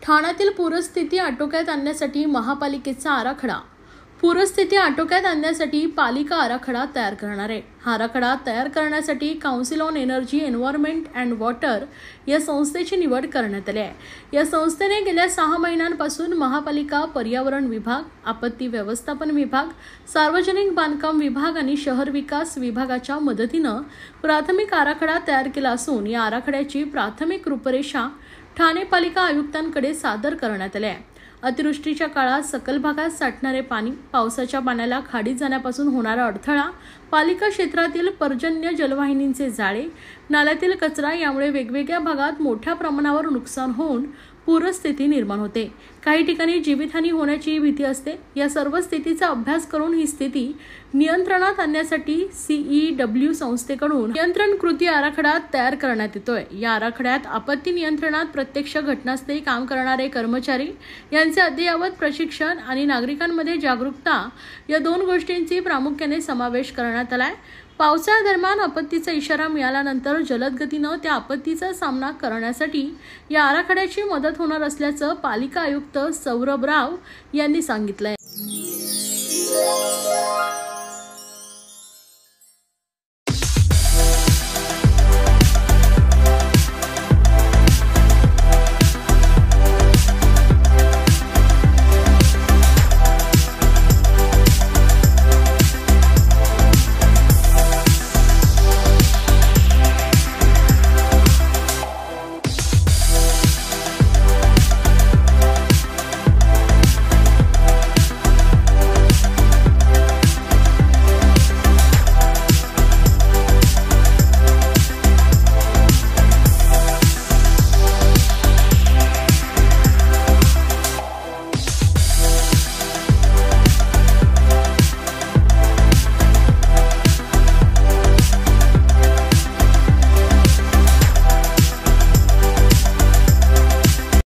ठाण्यातील पूरस्थिती आटोक्यात आणण्यासाठी महापालिकेचा आराखडा. पूरस्थिती आटोक्यात आणण्यासाठी पालिका आराखडा तयार करणार आहे. हा आराखडा तयार करण्यासाठी council on energy, environment and water या संस्थेची निवड करण्यात आली आहे. या संस्थेने गेल्या 6 महिन्यांपासून महापालिका, पर्यावरण विभाग, आपत्ती व्यवस्थापन विभाग, सार्वजनिक बांधकाम विभाग आणि शहर विकास विभागाच्या मदतीनं प्राथमिक आराखडा तयार केला असून या आराखड्याची प्राथमिक रूपरेषा ठाणे पालिका आयुक्तांकडे सादर करण्यात आली आहे. अतिवृष्टीच्या काळात सखल भागात साठणारे पाणी, पावसाच्या पाण्याला खाडीत जाण्यापासून होणारा अडथळा, पालिका क्षेत्रातील पर्जन्य जलवाहिनींचे जाळे, नाल्यातील कचरा यामुळे वेगवेगळ्या भागात मोठ्या प्रमाणावर नुकसान होऊन पूरस्थिती निर्माण होते. काही ठिकाणी जीवितहानी होण्याची भीती असते. या सर्व स्थितीचा अभ्यास करून ही स्थिती नियंत्रणात आणण्यासाठी CEW संस्थेकडून नियंत्रण कृती आराखडा तयार करण्यात येतोय. या आराखड्यात आपत्ती नियंत्रणात प्रत्यक्ष घटनास्थळी काम करणारे कर्मचारी यांचे अद्ययावत प्रशिक्षण आणि नागरिकांमध्ये जागरूकता या 2 गोष्टींची प्रामुख्याने समावेश करण्यात आलाय. पावसाळ्यादरम्यान आपत्तीचा इशारा मिळाल्यानंतर जलद गतीनं त्या आपत्तीचा सामना करण्यासाठी या आराखड्याची मदत होणार असल्याचं पालिका आयुक्त सौरभ राव यांनी सांगितलंय.